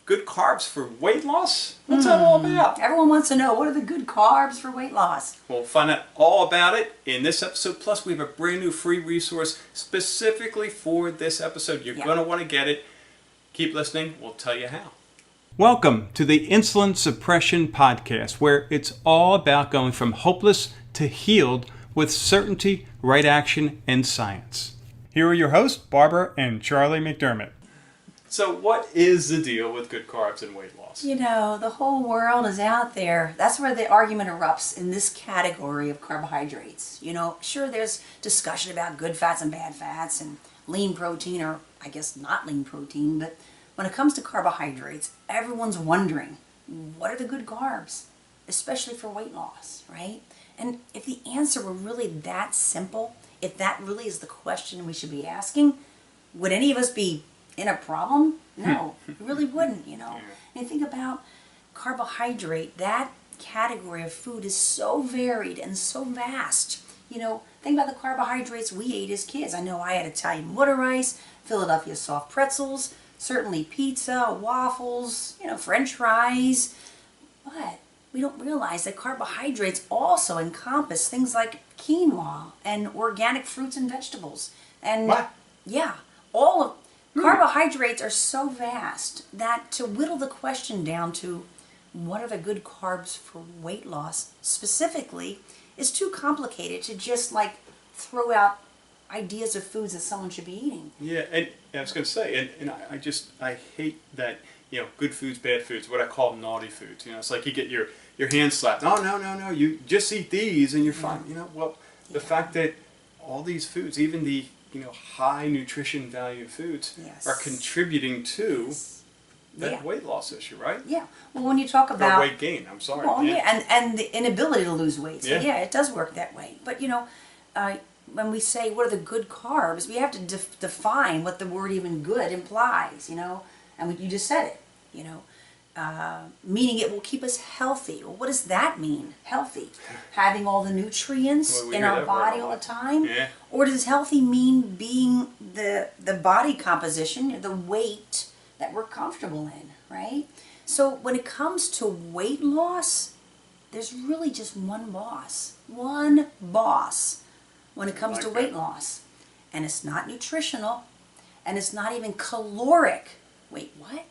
good carbs for weight loss? What's that all about? Everyone wants to know, what are the good carbs for weight loss? We'll find out all about it in this episode. Plus, we have a brand new free resource specifically for this episode. You're going to want to get it. Keep listening. We'll tell you how. Welcome to the Insulin Suppression Podcast, where it's all about going from hopeless to healed with certainty, right action, and science. Here are your hosts, Barbara and Charlie McDermott. So what is the deal with good carbs and weight loss? You know, the whole world is out there. That's where the argument erupts in this category of carbohydrates. You know, sure, there's discussion about good fats and bad fats and lean protein, or I guess not lean protein, but when it comes to carbohydrates, everyone's wondering, what are the good carbs, especially for weight loss, right? And if the answer were really that simple, if that really is the question we should be asking, would any of us be in a problem? No, it really wouldn't, you know. And you think about carbohydrate, that category of food is so varied and so vast. You know, think about the carbohydrates we ate as kids. I know I had Italian water rice, Philadelphia soft pretzels, certainly pizza, waffles, you know, French fries. But we don't realize that carbohydrates also encompass things like quinoa and organic fruits and vegetables. And what? Yeah, all of carbohydrates are so vast that to whittle the question down to what are the good carbs for weight loss specifically is too complicated to just like throw out ideas of foods that someone should be eating. Yeah, and I was going to say, and I hate that, you know, good foods, bad foods, what I call naughty foods. You know, it's like you get your hand slapped. No, you just eat these and you're fine. You know, well, the fact that all these foods, even the, you know, high nutrition value foods are contributing to that weight loss issue, right? Yeah. Well, when you talk about or weight gain, I'm sorry. Well, and the inability to lose weight. So yeah, it does work that way. But you know, when we say what are the good carbs, we have to define what the word even good implies. You know, and you just said it. You know. Meaning it will keep us healthy. Well, what does that mean, healthy? Having all the nutrients in our body all the time? Yeah. Or does healthy mean being the body composition, the weight that we're comfortable in, right? So when it comes to weight loss, there's really just one boss when it comes to weight loss. And it's not nutritional, and it's not even caloric. Wait, what?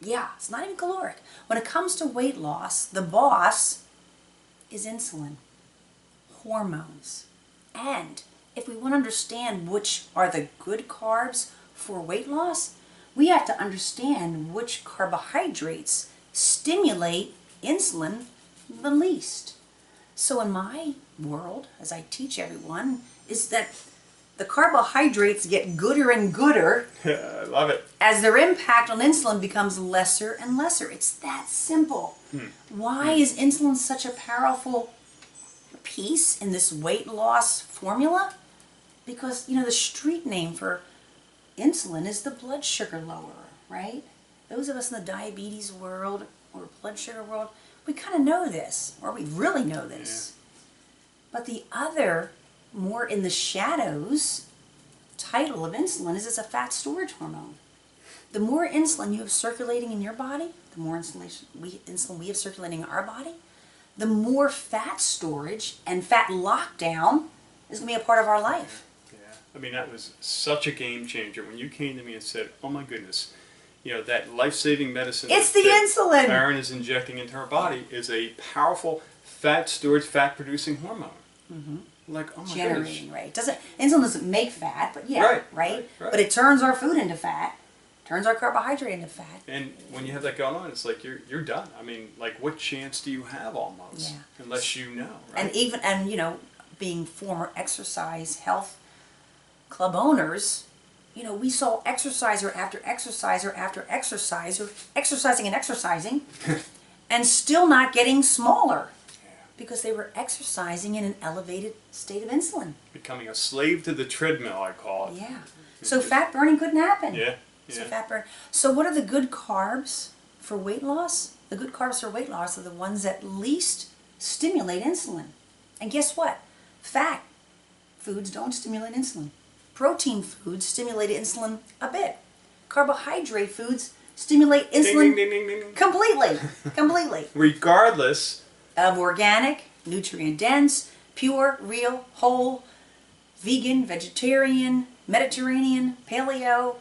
Yeah, it's not even caloric. When it comes to weight loss, the boss is insulin, hormones. And if we want to understand which are the good carbs for weight loss, we have to understand which carbohydrates stimulate insulin the least. So in my world, as I teach everyone, is that the carbohydrates get gooder and gooder. I love it. As their impact on insulin becomes lesser and lesser. It's that simple. Why is insulin such a powerful piece in this weight loss formula? Because, you know, the street name for insulin is the blood sugar lowerer, right? Those of us in the diabetes world or blood sugar world, we kind of know this, or we really know this. But the other, more in the shadows, title of insulin is it's a fat storage hormone. The more insulin you have circulating in your body, the more insulin we have circulating in our body, the more fat storage and fat lockdown is going to be a part of our life. Yeah, I mean, that was such a game changer when you came to me and said, oh my goodness, you know, that life-saving medicine it's the insulin Aaron is injecting into her body is a powerful fat storage, fat-producing hormone. Like, oh my generating goodness. Right. Insulin doesn't make fat, but right? But it turns our food into fat, turns our carbohydrate into fat. And when you have that going on, it's like you're done. I mean, like, what chance do you have almost? Yeah. Unless you know, right? And you know, being former exercise health club owners, you know, we saw exerciser after exerciser after exerciser exercising and exercising and still not getting smaller. Because they were exercising in an elevated state of insulin. Becoming a slave to the treadmill, I call it. Yeah. So fat burning couldn't happen. Yeah. So fat burn. So what are the good carbs for weight loss? The good carbs for weight loss are the ones that least stimulate insulin. And guess what? Fat foods don't stimulate insulin. Protein foods stimulate insulin a bit. Carbohydrate foods stimulate insulin Ding, ding, ding, ding, ding. completely. Regardless Of organic, nutrient-dense, pure, real, whole, vegan, vegetarian, Mediterranean, paleo,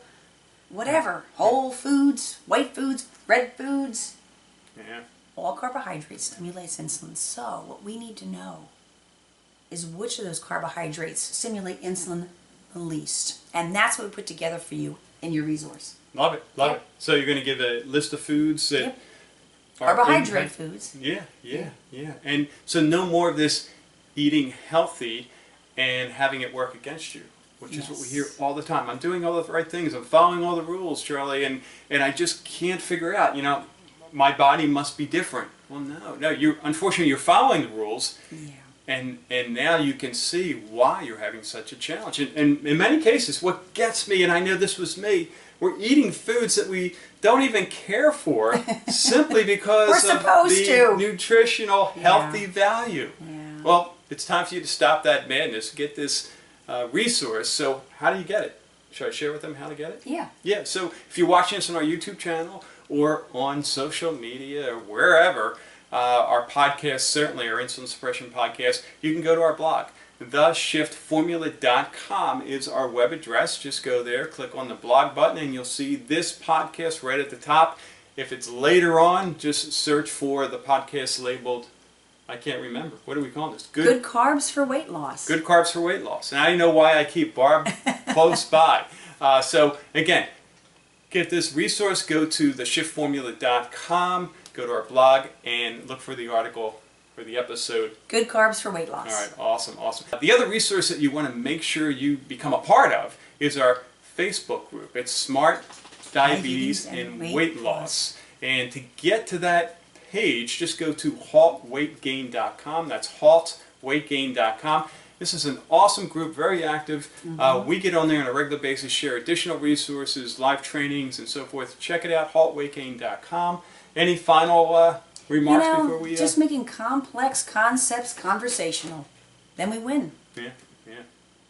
whatever. Whole foods, white foods, red foods. Yeah. All carbohydrates stimulates insulin. So what we need to know is which of those carbohydrates stimulate insulin the least. And that's what we put together for you in your resource. Love it. So you're going to give a list of foods that are carbohydrate foods. Yeah. And so no more of this eating healthy and having it work against you, which is what we hear all the time. I'm doing all the right things. I'm following all the rules, Charlie, and I just can't figure out, my body must be different. Well, no. Unfortunately, you're following the rules. Yeah. And now you can see why you're having such a challenge. And in many cases, what gets me, and I know this was me, we're eating foods that we don't even care for simply because of the nutritional healthy value. Yeah. Well, it's time for you to stop that madness, get this resource. So how do you get it? Should I share with them how to get it? Yeah. Yeah, so if you're watching us on our YouTube channel or on social media or wherever, our podcast, certainly our insulin suppression podcast, you can go to our blog. theshiftformula.com is our web address. Just go there, click on the blog button, and you'll see this podcast right at the top. If it's later on, just search for the podcast labeled, I can't remember. What do we call this? Good carbs for weight loss. Good carbs for weight loss. And I know why I keep Barb close by. So again, get this resource. Go to theshiftformula.com. Go to our blog and look for the article for the episode. Good carbs for weight loss. All right, awesome. The other resource that you want to make sure you become a part of is our Facebook group. It's Smart Diabetes and Weight Loss. And to get to that page, just go to haltweightgain.com. That's haltweightgain.com. This is an awesome group, very active. We get on there on a regular basis, share additional resources, live trainings, and so forth. Check it out, haltweightgain.com. Any final remarks before we... just making complex concepts conversational. Then we win. Yeah.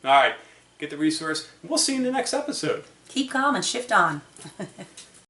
All right. Get the resource. We'll see you in the next episode. Keep calm and shift on.